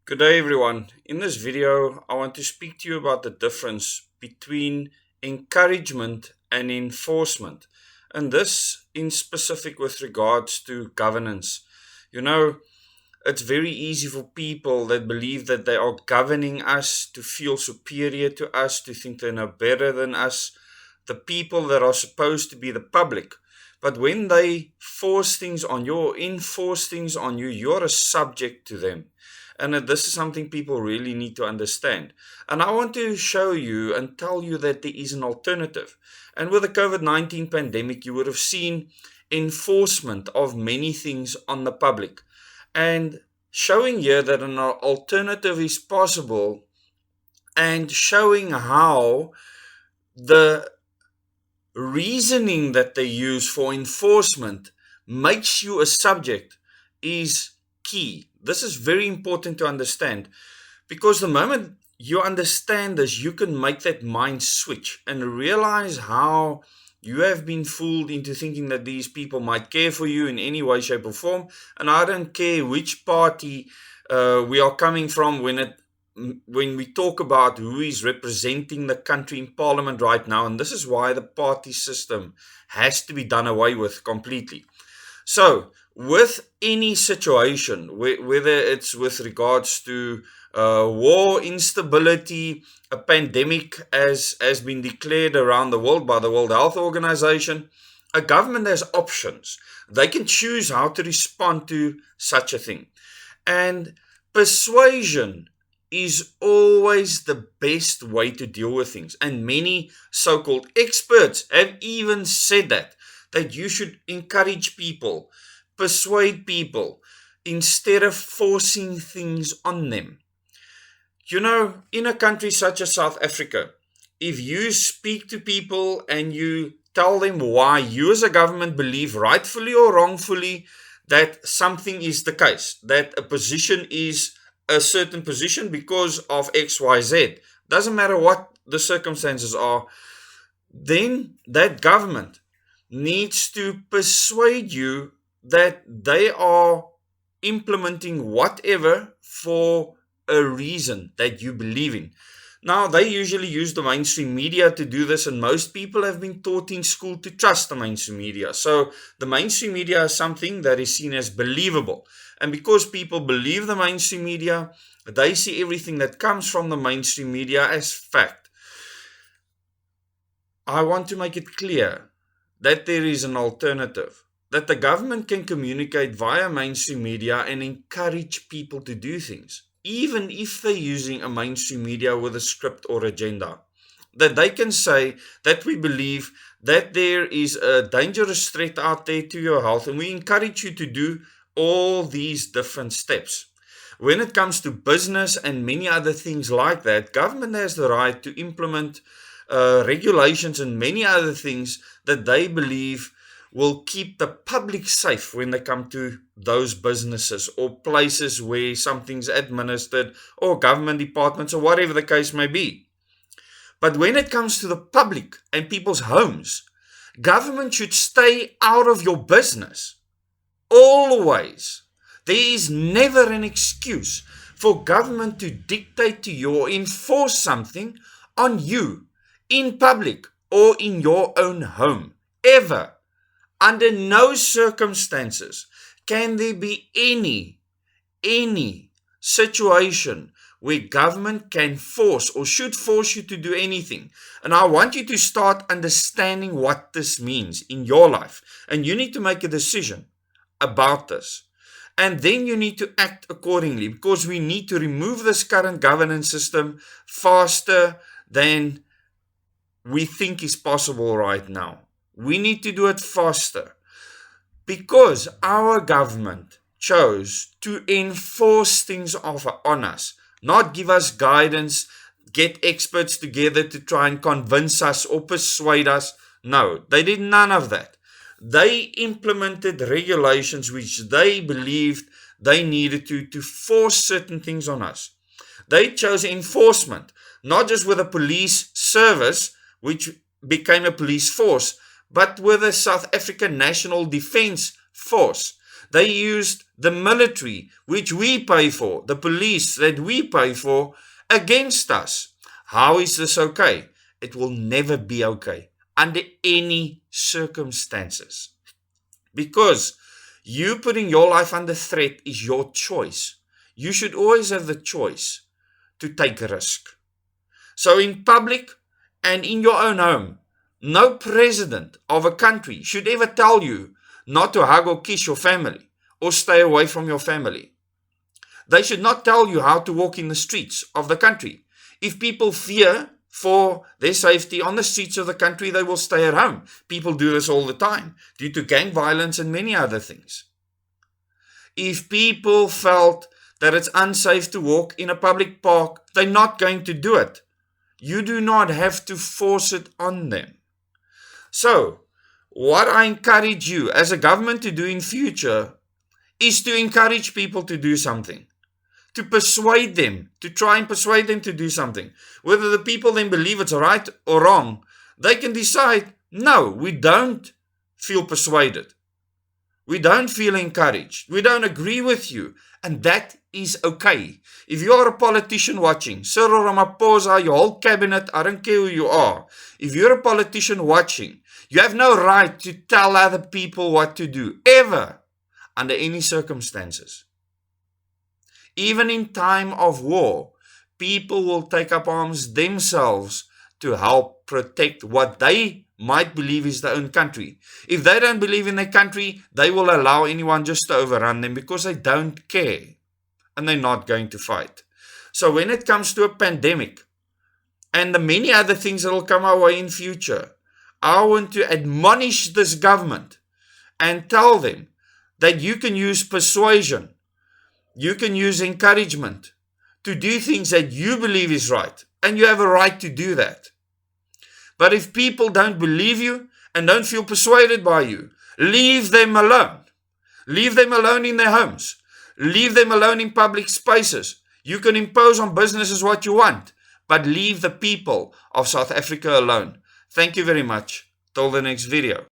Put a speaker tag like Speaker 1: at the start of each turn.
Speaker 1: Good day, everyone. In this video, I want to speak to you about the difference between encouragement and enforcement, and this in specific with regards to governance. You know, it's very easy for people that believe that they are governing us to feel superior to us, to think they know better than us, the people that are supposed to be the public. But when they force things on you or enforce things on you, you're a subject to them. And this is something people really need to understand. And I want to show you and tell you that there is an alternative. And with the COVID-19 pandemic, you would have seen enforcement of many things on the public. And showing here that an alternative is possible and showing how the reasoning that they use for enforcement makes you a subject is key. This is very important to understand because the moment you understand this, you can make that mind switch and realize how you have been fooled into thinking that these people might care for you in any way, shape, or form. And I don't care which party we are coming from when we talk about who is representing the country in parliament right now. And this is why the party system has to be done away with completely. So, with any situation, whether it's with regards to war, instability, a pandemic has been declared around the world by the World Health Organization, a government has options. They can choose how to respond to such a thing. And persuasion is always the best way to deal with things. And many so-called experts have even said that you should encourage people, persuade people, instead of forcing things on them. You know, in a country such as South Africa, if you speak to people and you tell them why you as a government believe, rightfully or wrongfully, that something is the case, that a position is a certain position because of XYZ, doesn't matter what the circumstances are, then that government needs to persuade you that they are implementing whatever for a reason that you believe in. Now, they usually use the mainstream media to do this, and most people have been taught in school to trust the mainstream media. So the mainstream media is something that is seen as believable. And because people believe the mainstream media, they see everything that comes from the mainstream media as fact. I want to make it clear that there is an alternative, that the government can communicate via mainstream media and encourage people to do things, even if they're using a mainstream media with a script or agenda. That they can say that we believe that there is a dangerous threat out there to your health, and we encourage you to do all these different steps. When it comes to business and many other things like that, government has the right to implement regulations and many other things that they believe will keep the public safe when they come to those businesses or places where something's administered, or government departments, or whatever the case may be. But when it comes to the public and people's homes, government should stay out of your business. Always. There is never an excuse for government to dictate to you or enforce something on you in public or in your own home. Ever. Under no circumstances can there be any situation where government can force or should force you to do anything. And I want you to start understanding what this means in your life. And you need to make a decision about this. And then you need to act accordingly, because we need to remove this current governance system faster than we think is possible right now. We need to do it faster because our government chose to enforce things on us, not give us guidance, get experts together to try and convince us or persuade us. No, they did none of that. They implemented regulations which they believed they needed to force certain things on us. They chose enforcement, not just with a police service, which became a police force, but with the South African National Defence Force. They used the military, which we pay for, the police that we pay for, against us. How is this okay? It will never be okay under any circumstances. Because you putting your life under threat is your choice. You should always have the choice to take a risk. So in public and in your own home, no president of a country should ever tell you not to hug or kiss your family or stay away from your family. They should not tell you how to walk in the streets of the country. If people fear for their safety on the streets of the country, they will stay at home. People do this all the time due to gang violence and many other things. If people felt that it's unsafe to walk in a public park, they're not going to do it. You do not have to force it on them. So, what I encourage you as a government to do in future is to encourage people to do something, to persuade them, to try and persuade them to do something. Whether the people then believe it's right or wrong, they can decide, no, we don't feel persuaded. We don't feel encouraged. We don't agree with you. And that is okay. If you are a politician watching, Cyril Ramaphosa, your whole cabinet, I don't care who you are. If you're a politician watching, you have no right to tell other people what to do, ever, under any circumstances. Even in time of war, people will take up arms themselves to help protect what they might believe is their own country. If they don't believe in their country, they will allow anyone just to overrun them because they don't care and they're not going to fight. So when it comes to a pandemic and the many other things that will come our way in future, I want to admonish this government and tell them that you can use persuasion, you can use encouragement to do things that you believe is right, and you have a right to do that. But if people don't believe you and don't feel persuaded by you, leave them alone. Leave them alone in their homes. Leave them alone in public spaces. You can impose on businesses what you want, but leave the people of South Africa alone. Thank you very much. Till the next video.